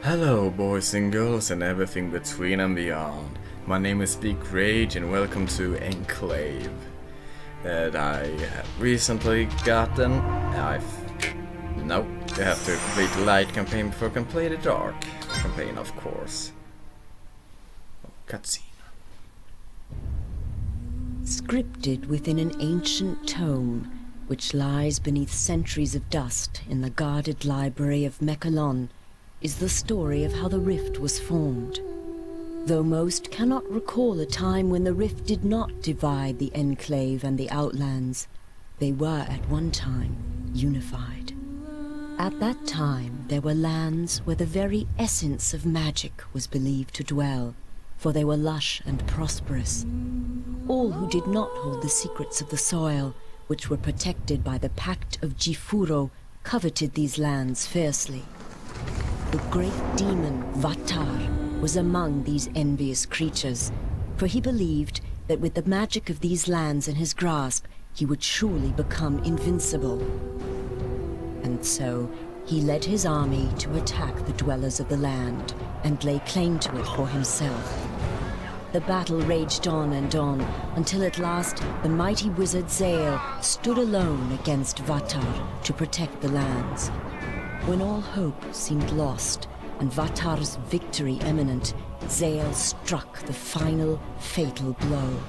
Hello, boys and girls, and everything between and beyond. My name is Big Rage, and welcome to Enclave. That I have recently gotten. Nope, you have to complete the light campaign before complete the dark campaign, of course. Cutscene. Scripted within an ancient tome, which lies beneath centuries of dust in the guarded library of Mechalon, is the story of how the rift was formed. Though most cannot recall a time when the rift did not divide the Enclave and the Outlands, they were at one time unified. At that time, there were lands where the very essence of magic was believed to dwell, for they were lush and prosperous. All who did not hold the secrets of the soil, which were protected by the Pact of Jifuro, coveted these lands fiercely. The great demon Vatar was among these envious creatures, for he believed that with the magic of these lands in his grasp, he would surely become invincible. And so, he led his army to attack the dwellers of the land and lay claim to it for himself. The battle raged on and on, until at last the mighty wizard Zale stood alone against Vatar to protect the lands. When all hope seemed lost and Vatar's victory imminent, Zale struck the final, fatal blow.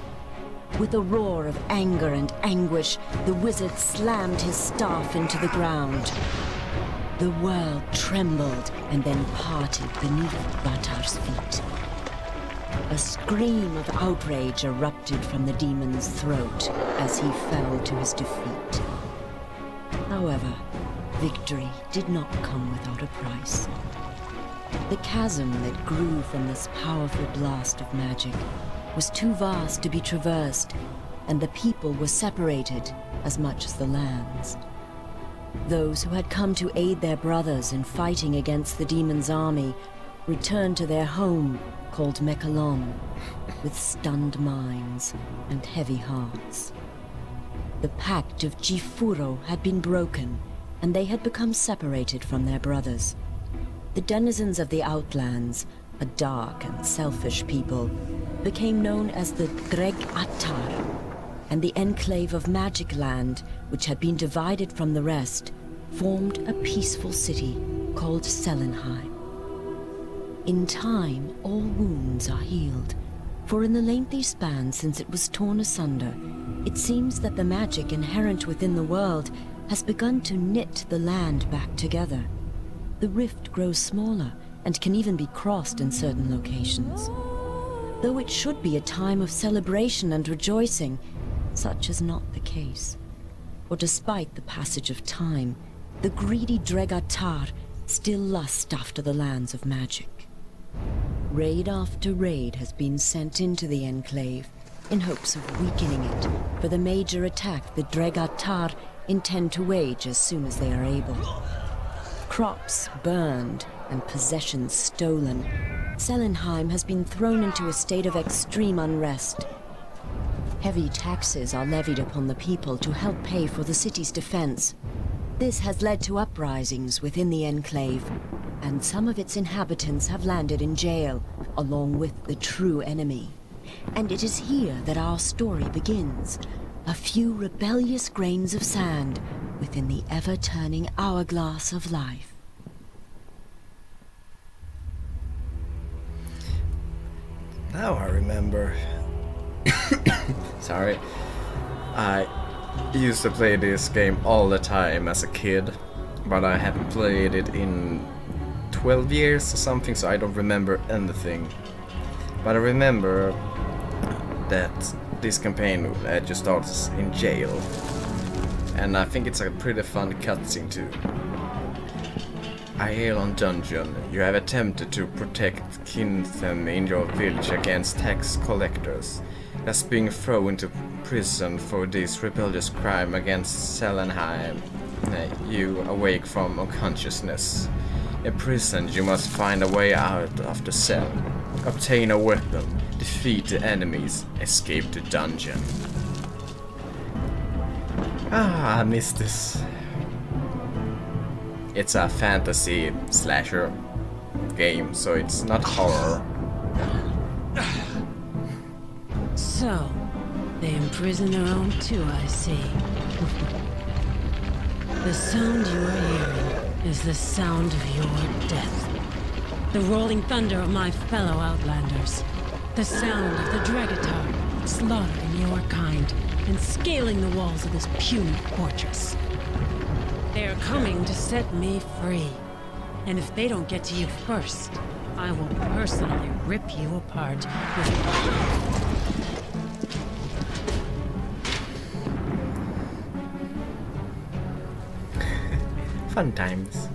With a roar of anger and anguish, the wizard slammed his staff into the ground. The world trembled and then parted beneath Vatar's feet. A scream of outrage erupted from the demon's throat as he fell to his defeat. However, victory did not come without a price. The chasm that grew from this powerful blast of magic was too vast to be traversed, and the people were separated as much as the lands. Those who had come to aid their brothers in fighting against the demon's army returned to their home called Mechalon, with stunned minds and heavy hearts. The Pact of Jifuro had been broken, and they had become separated from their brothers. The denizens of the Outlands, a dark and selfish people, became known as the Dreg Attar, and the Enclave of Magic Land, which had been divided from the rest, formed a peaceful city called Selenheim. In time, all wounds are healed, for in the lengthy span since it was torn asunder, it seems that the magic inherent within the world has begun to knit the land back together. The rift grows smaller and can even be crossed in certain locations. Though it should be a time of celebration and rejoicing, such is not the case. For despite the passage of time, the greedy Dregatar still lust after the lands of magic. Raid after raid has been sent into the Enclave in hopes of weakening it for the major attack the Dregatar intend to wage as soon as they are able. Crops burned and possessions stolen, Selenheim has been thrown into a state of extreme unrest. Heavy taxes are levied upon the people to help pay for the city's defense. This has led to uprisings within the Enclave, and some of its inhabitants have landed in jail, along with the true enemy. And it is here that our story begins. A few rebellious grains of sand within the ever-turning hourglass of life. Now I remember. Sorry. I used to play this game all the time as a kid, but I haven't played it in 12 years or something, so I don't remember anything. But I remember that this campaign just starts in jail, and I think it's a pretty fun cutscene too. Aelon Dungeon, you have attempted to protect Kinthem in your village against tax collectors. That's being thrown into prison for this rebellious crime against Selenheim. You awake from unconsciousness. Imprisoned, you must find a way out of the cell, obtain a weapon, defeat the enemies, escape the dungeon. I missed this. It's a fantasy slasher. game, so it's not horror. So, they imprison their own too, I see. The sound you are hearing is the sound of your death. The rolling thunder of my fellow Outlanders. The sound of the Dregatar slaughtering your kind and scaling the walls of this puny fortress. They are coming to set me free. And if they don't get to you first, I will personally rip you apart with... Fun times.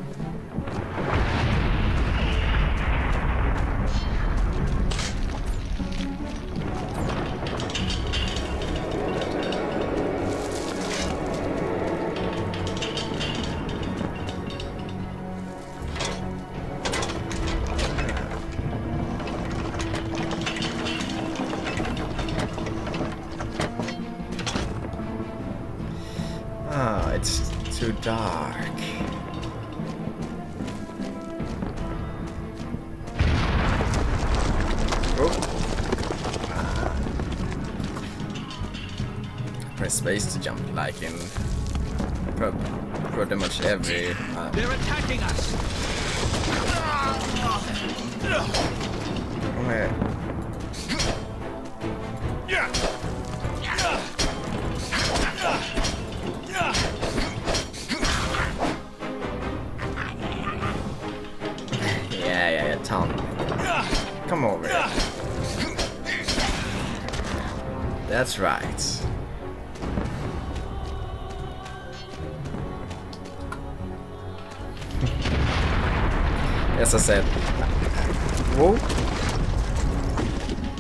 Ah, it's too dark. Press space to jump, like in pretty much every. They're attacking us. Where? Yeah, Tom. Come over here. That's right. As I said, whoa.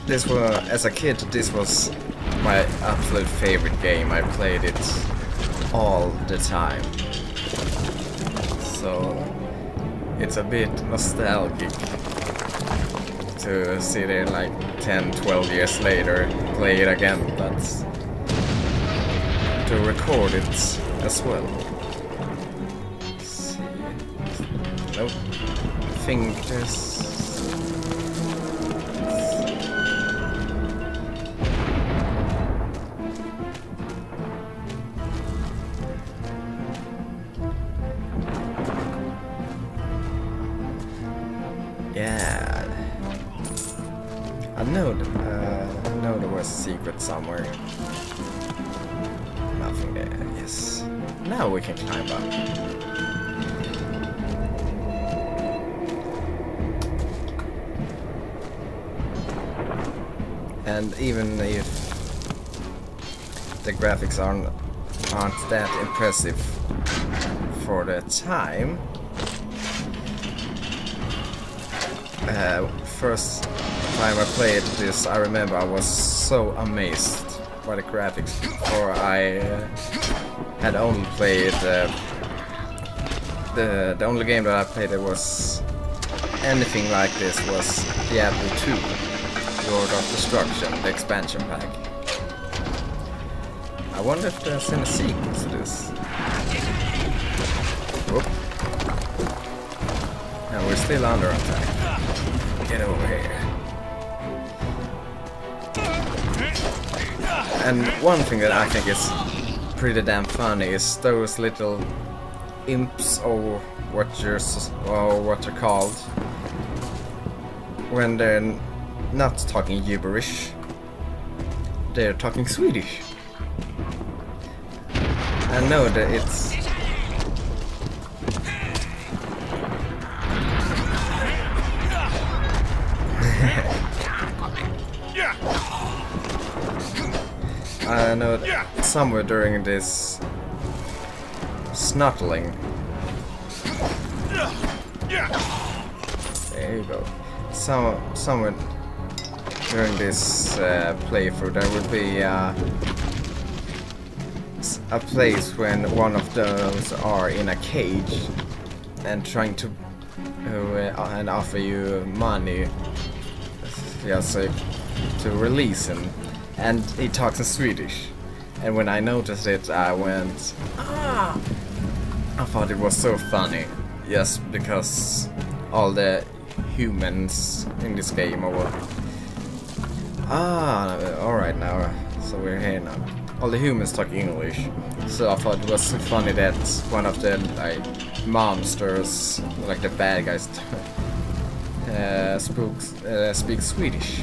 This was, as a kid, this was my absolute favorite game. I played it all the time. So it's a bit nostalgic to sit there like 10, 12 years later, play it again, but to record it as well. Let's see. Nope. Fingers. Yeah, I know there was a secret somewhere. Nothing there. Yes. Now we can climb up. And even if the graphics aren't that impressive for the time, first time I played this, I remember I was so amazed by the graphics. For I had only played the only game that I played that was anything like this was Diablo 2. Lord of Destruction, the expansion pack. I wonder if there's any sequel to this. Whoop. And we're still under attack. Get over here. And one thing that I think is pretty damn funny is those little imps, or what they're called, when they're not talking gibberish, they're talking Swedish. I know that it's I know that somewhere during this snuttling, there you go, somewhere during this playthrough there would be a place when one of those are in a cage and trying to and offer you money, just to release him, and he talks in Swedish. And when I noticed it, I went, ah! I thought it was so funny, just because all the humans in this game or what? Ah, alright now. So we're here now. All the humans talk English. So I thought it was funny that one of the like monsters, like the bad guys, speaks Swedish.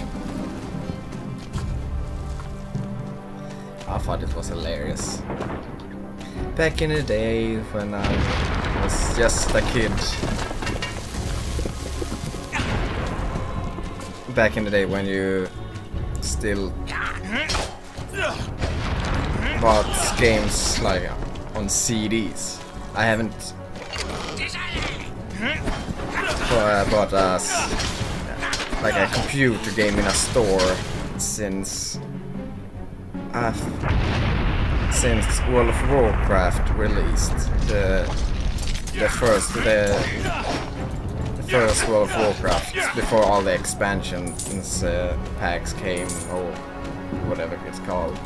I thought it was hilarious. Back in the day when I was just a kid. Back in the day when you still bought games like on CDs. I haven't bought like a computer game in a store since World of Warcraft released the first World of Warcraft before all the expansions packs came or whatever it's called.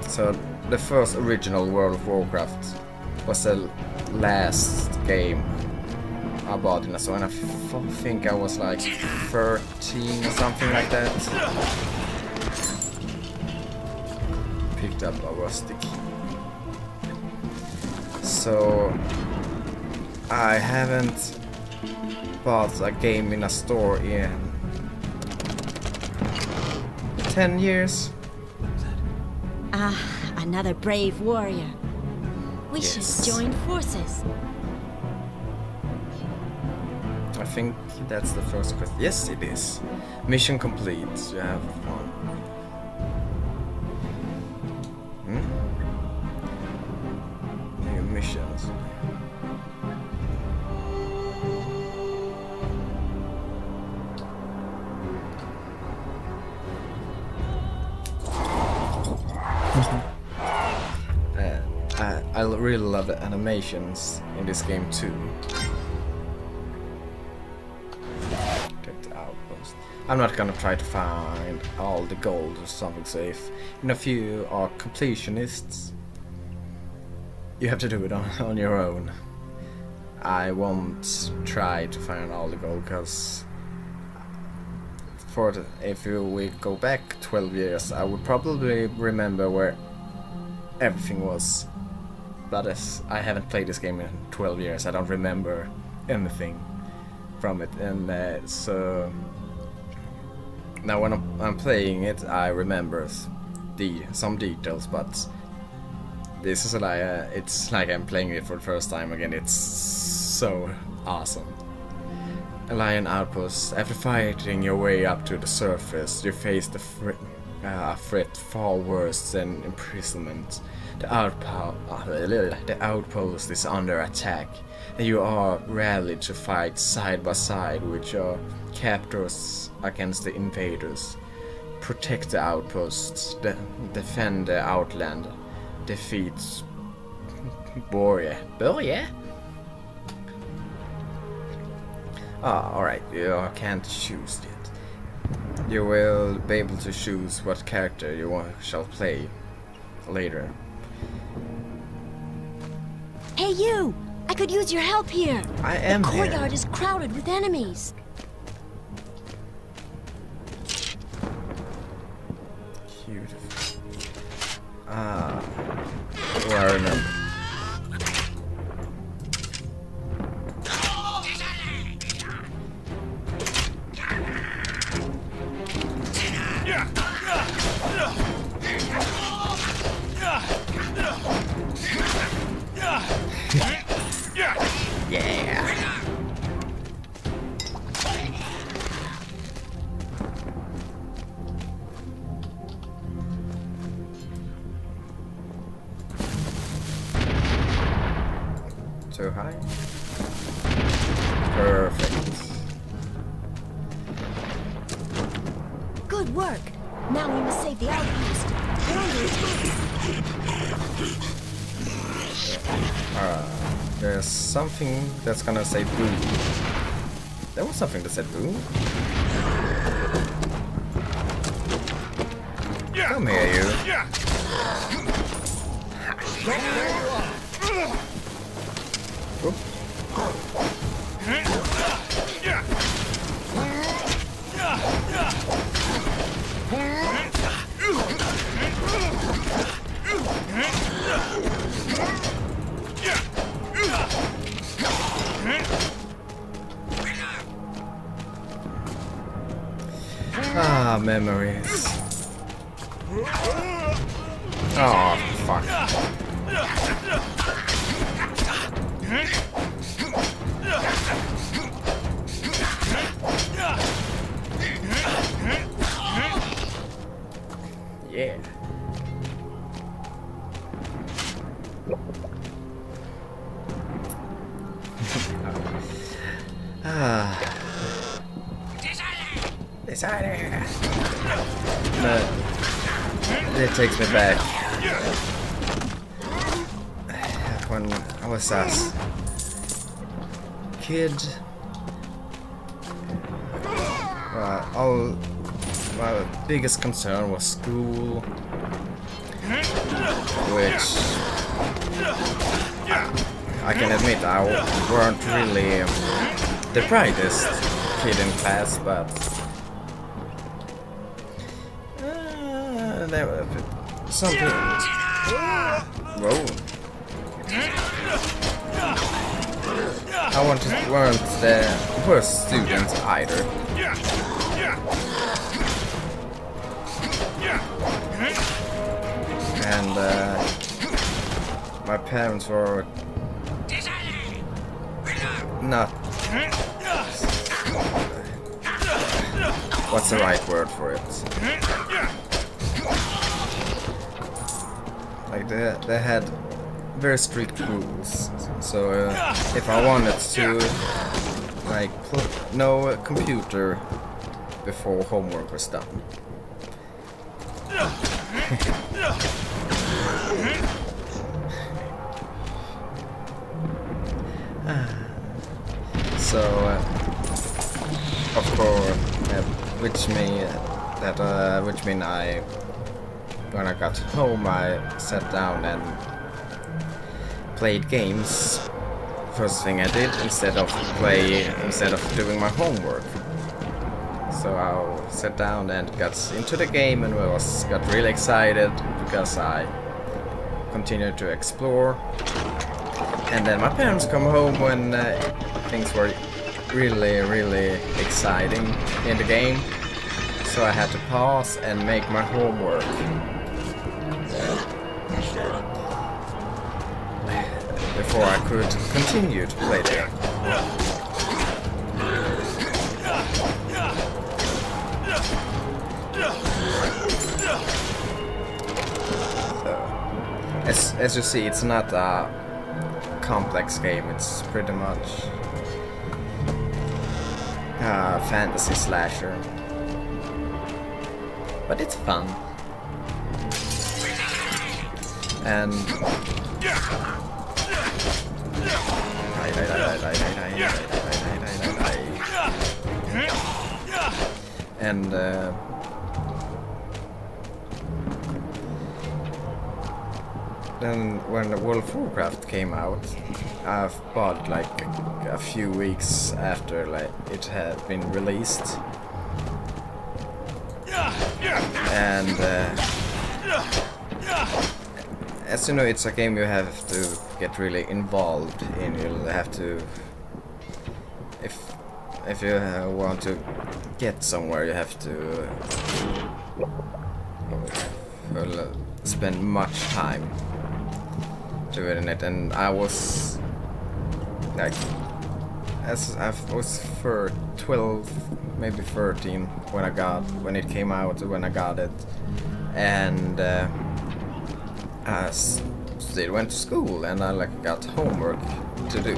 So the first original World of Warcraft was the last game I bought in a store, and I think I was like 13 or something like that. Picked up a rustic. So I haven't bought a game in a store in 10 years. Ah, another brave warrior. We should join forces. I think that's the first question. Yes, it is. Mission complete. You have one. New missions. I really love the animations in this game too. Get the outpost. I'm not gonna try to find all the gold or something safe. In a few are completionists. You have to do it on your own. I won't try to find all the gold because if we go back 12 years, I would probably remember where everything was. But as I haven't played this game in 12 years, I don't remember anything from it, and so now when I'm playing it, I remember some details, but this is like it's like I'm playing it for the first time again. It's so awesome. Alien outpost. After fighting your way up to the surface, you face the threat far worse than imprisonment. The outpost is under attack, and you are rallied to fight side by side with your captors against the invaders. Protect the outposts, defend the outland, defeat Borje. Alright, you can't choose yet. You will be able to choose what character you shall play later. Hey you! I could use your help here! I am The here. courtyard is crowded with enemies. Beautiful. Oh, I remember. Yeah. Too high. Perfect. Good work. Now we must save the outpost. They're under attack. There's something that's gonna say boom. There was something that said boom. Come here, you. Oop. Ah, memories. Oh, fuck. Yeah. Ah. Designer. But it takes me back when I was a kid. All my biggest concern was school, which I can admit I weren't really the brightest kid in class, but there were some people. Whoa. I weren't the worst students either. And my parents were not. What's the right word for it? Like they had very strict rules. So if I wanted to, like, no computer before homework was done. So, of course, which mean when I got home, I sat down and played games. First thing I did instead of doing my homework. So I sat down and got into the game and got really excited because I continued to explore. And then my parents come home when things were really exciting in the game. So I had to pause and make my homework. Before I could continue to play there. As you see, it's not a complex game, it's pretty much a fantasy slasher. But it's fun. And then when the World of Warcraft came out, I bought like a few weeks after it had been released. And as you know, it's a game you have to get really involved in. You'll have to, if you want to get somewhere, you have to spend much time doing it. And I was like, as I was for 12, maybe 13 when it came out, when I got it, and I still went to school and I got homework to do.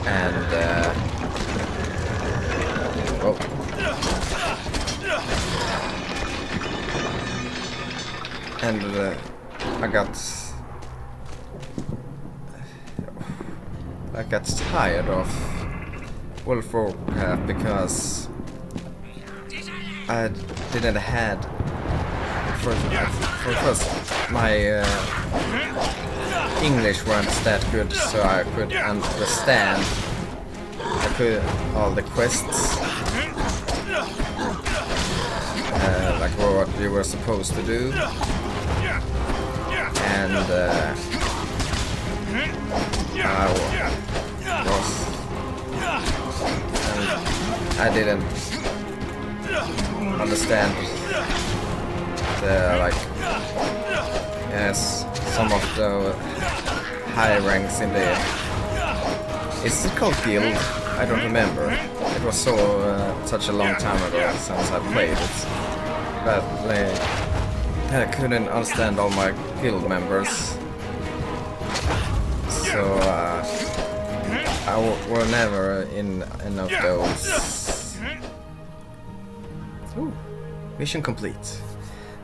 And I got tired of World of Warcraft because I didn't had first my English weren't that good, so I could understand all the quests, like what you were supposed to do. and I didn't understand the yes, some of the high ranks in the. Is it called guild? I don't remember. It was such a long time ago since I played it. But I couldn't understand all my guild members. So I were never in of those. Ooh, mission complete.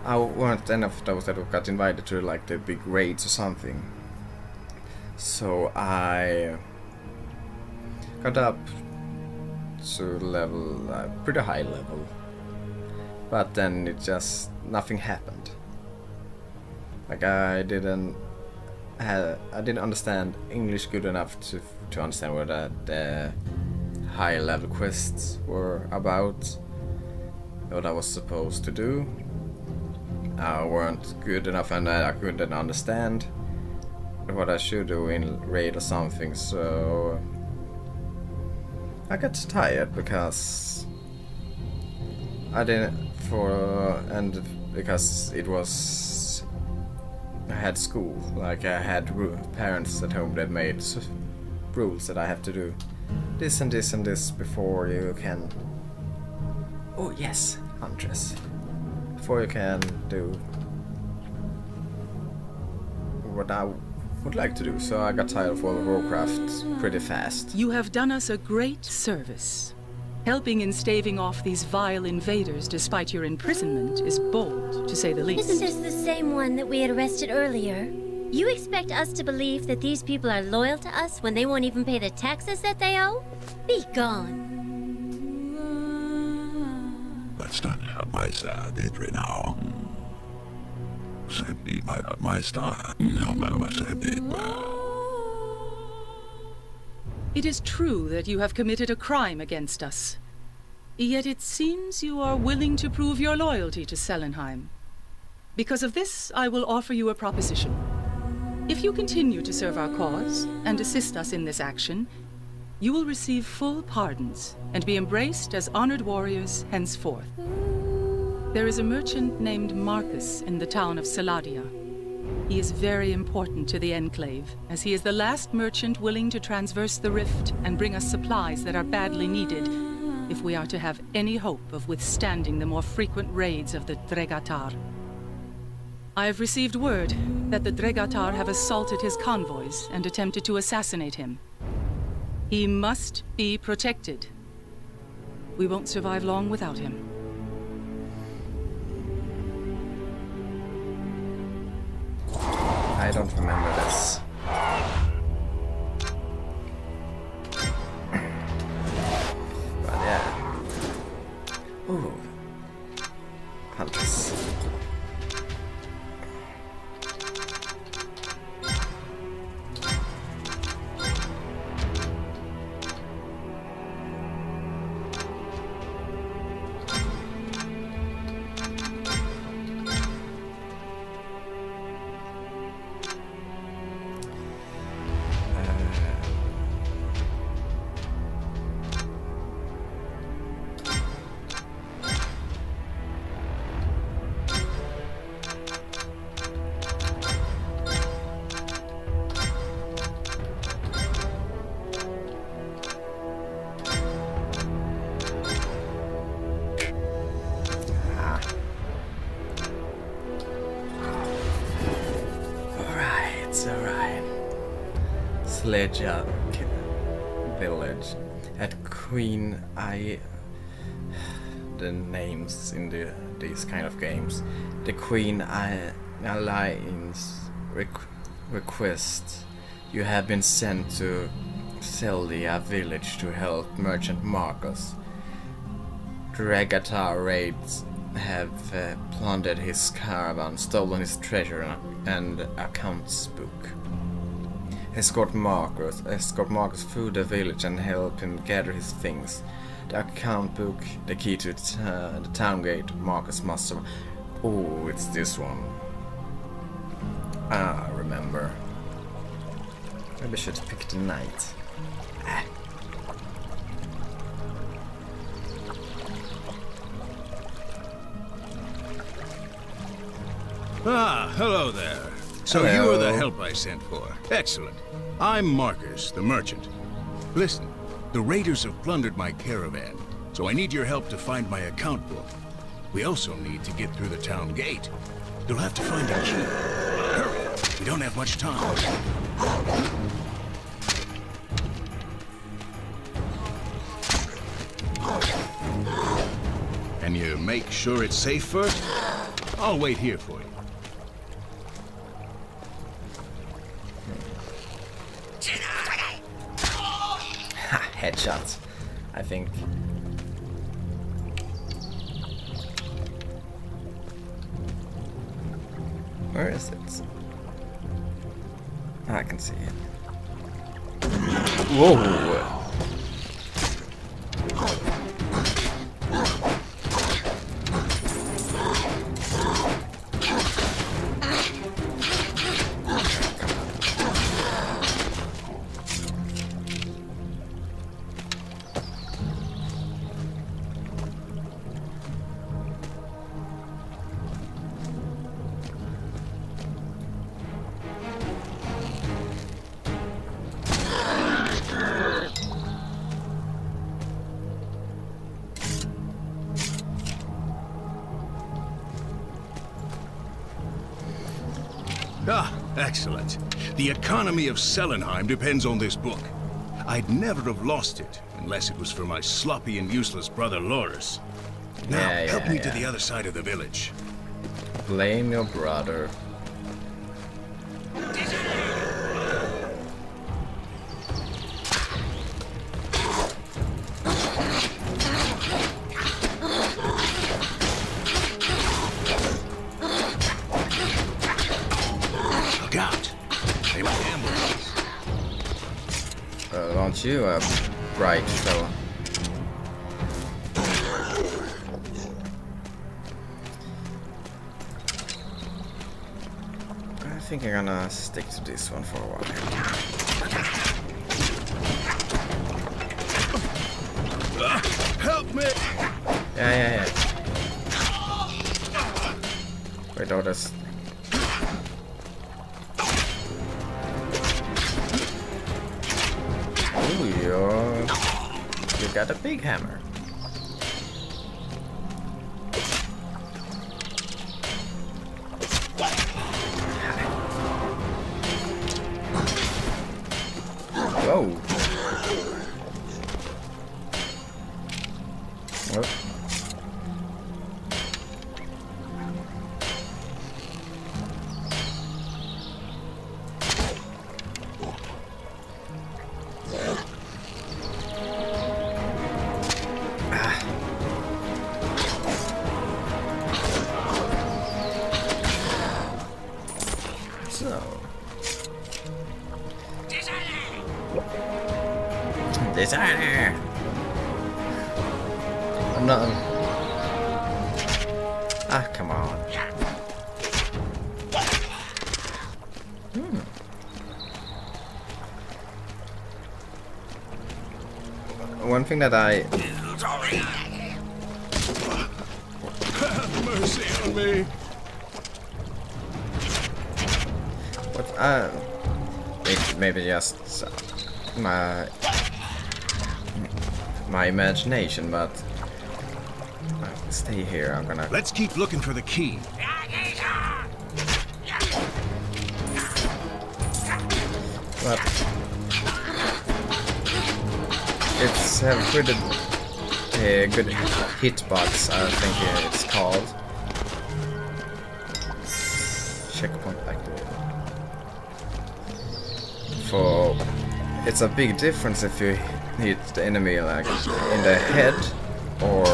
I weren't enough of those that got invited to like the big raids or something. So I got up to level, pretty high level, but then it just nothing happened. Like I didn't understand English good enough to understand what the high level quests were about, what I was supposed to do. I weren't good enough, and I couldn't understand what I should do in raid or something. So I got tired because I didn't because it was I had school, like I had parents at home that made rules that I have to do this and this and this before you can. Oh yes, Huntress. Before you can do what I would like to do, so I got tired of World of Warcraft pretty fast. You have done us a great service. Helping in staving off these vile invaders despite your imprisonment is bold, to say the least. Isn't this the same one that we had arrested earlier? You expect us to believe that these people are loyal to us when they won't even pay the taxes that they owe? Be gone. That's not my side, Idri now. Safety my star. No matter safety. It is true that you have committed a crime against us. Yet it seems you are willing to prove your loyalty to Selenheim. Because of this, I will offer you a proposition. If you continue to serve our cause and assist us in this action, you will receive full pardons and be embraced as honored warriors henceforth. There is a merchant named Marcus in the town of Saladia. He is very important to the Enclave, as he is the last merchant willing to transverse the rift and bring us supplies that are badly needed if we are to have any hope of withstanding the more frequent raids of the Dregatar. I have received word that the Dregatar have assaulted his convoys and attempted to assassinate him. He must be protected. We won't survive long without him. I don't remember this. But yeah. Ooh. Hunters. Sledja village at Queen the names in these kind of games. The Queen Alliance request you have been sent to Seldia village to help merchant Marcus. Dregatar raids have plundered his caravan, stolen his treasure and accounts book. Escort Marcus through the village and help him gather his things. The account book, the key to the town gate, Marcus must have. Oh, it's this one. Ah, I remember. remember. Maybe I should pick the knight. Ah, hello there. So Hello. you are the help I sent for. Excellent. I'm Marcus, the merchant. Listen, the raiders have plundered my caravan, so I need your help to find my account book. We also need to get through the town gate. You'll have to find a key. Hurry, we don't have much time. Can you make sure it's safe first? I'll wait here for you. Ha! Headshot. I think. Where is it? I can see it. Whoa! Ah, excellent. The economy of Selenheim depends on this book. I'd never have lost it unless it was for my sloppy and useless brother Loris. Now, help me to the other side of the village. Blame your brother. Look out! They might ambush us. Aren't you a bright fella? I think I'm gonna stick to this one for a while. Help me! Yeah. Wait, oh, that's... Ooh, you got a big hammer. Whoa. What? So. Designer! I'm not. Ah, come on. One thing that I. Have mercy on me! What? Maybe just my imagination, but stay here. I'm gonna. Let's keep looking for the key. But it's a pretty good hitbox, I think it's called. Checkpoint activated. For it's a big difference if you hit the enemy like in the head or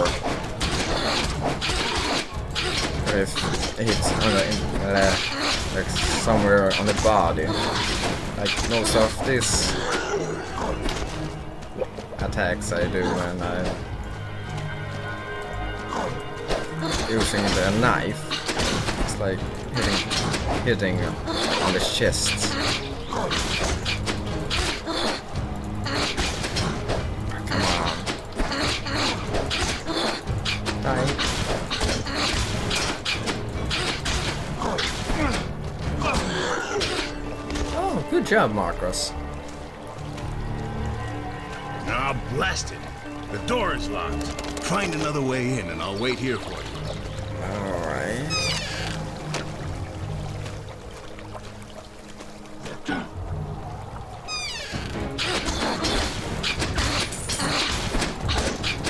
if it's on like somewhere on the body. Like most of these attacks I do when I'm using the knife, it's like hitting on the chest. Come on. Die. Oh, good job, Marcos. Ah, blast it. The door is locked. Find another way in and I'll wait here for you. Alright.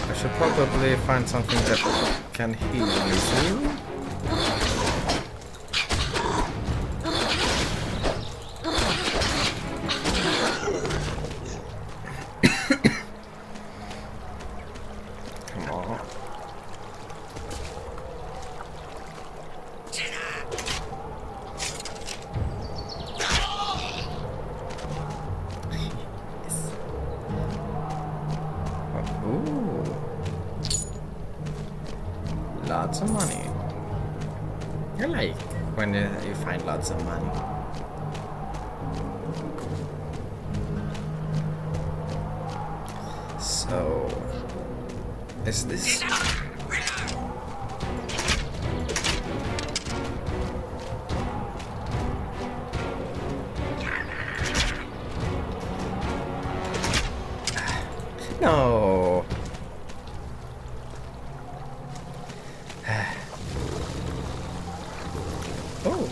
I should probably find something that can heal me. Come on. Ooh. Lots of money. I like when you find lots of money. So, is this... No. Oh.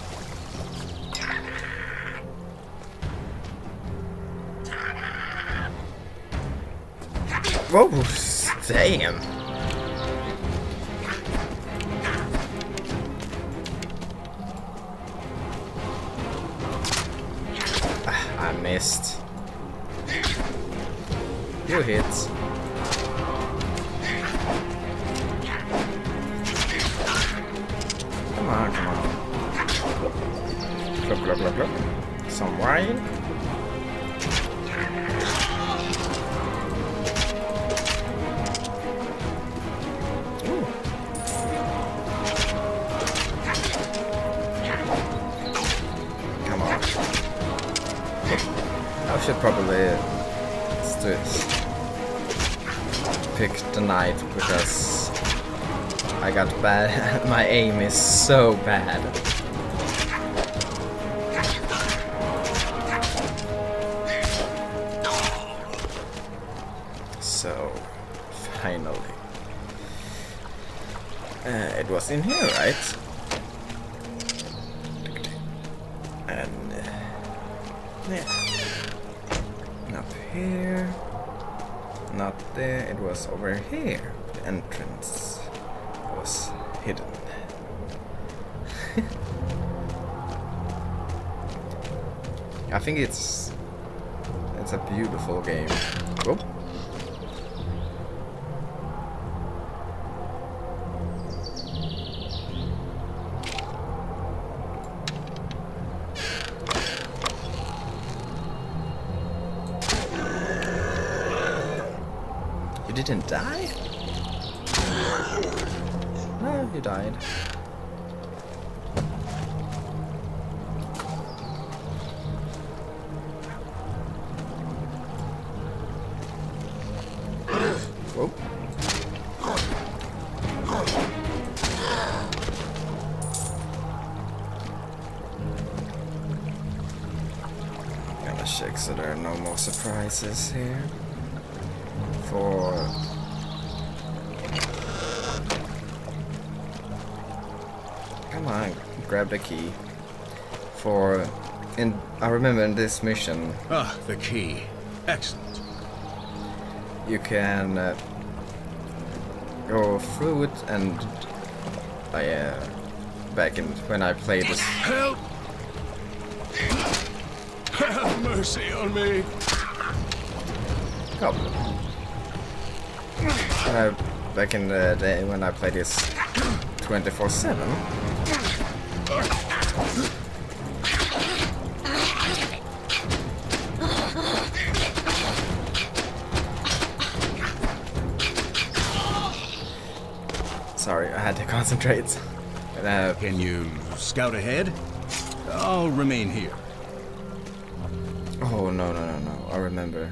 Whoa, damn. I missed. You hit. Come on, come on. Glug, glug, glug, glug. Some wine. Ooh. Come on. I should probably pick the knight because I got bad. My aim is so bad. So finally, it was in here, right? And yeah. Up here, not there, it was over here. The entrance was hidden. I think it's a beautiful game. Oh. You didn't die? No, you died. Whoa. Gotta check so there are no more surprises here. Come on, grab the key. I remember in this mission. Ah, the key. Excellent. You can go through it, and back in when I played this. Help! Have mercy on me. Back in the day when I played this 24/7. Sorry, I had to concentrate. Can you scout ahead? I'll remain here. Oh, no. I remember.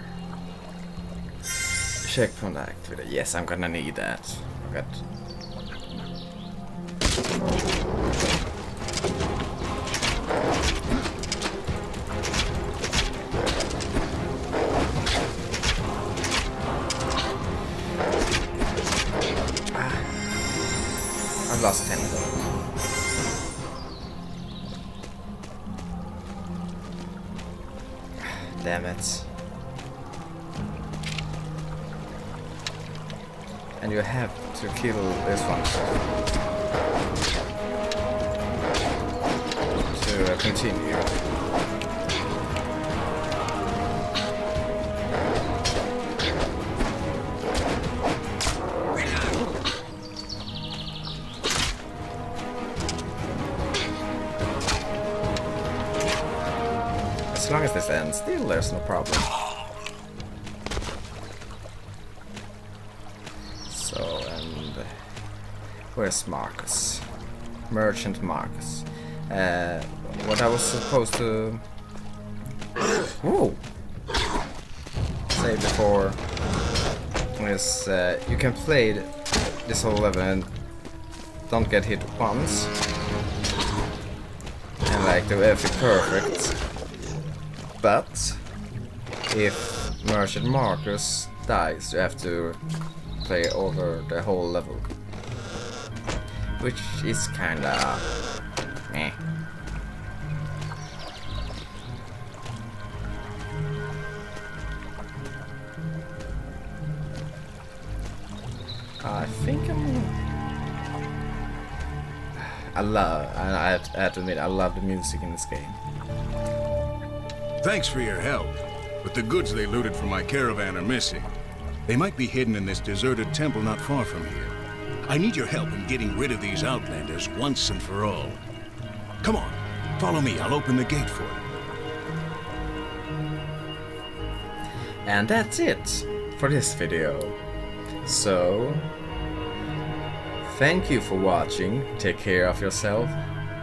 Checkpoint activated. Yes, I'm gonna need that. Got... I've lost 10 of them. Damn it. And you have to kill this one to continue. As long as this ends still, there's no problem. So, and where's Marcus? Merchant Marcus. What I was supposed to say before is you can play this whole level and don't get hit once, and like do everything perfect. But if Merchant Marcus dies, you have to play over the whole level, which is kinda meh. I think I have to admit, I love the music in this game. Thanks for your help, but the goods they looted from my caravan are missing. They might be hidden in this deserted temple not far from here. I need your help in getting rid of these outlanders once and for all. Come on, follow me. I'll open the gate for you. And that's it for this video. So, thank you for watching, take care of yourself,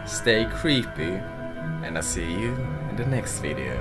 stay creepy, and I'll see you in the next video.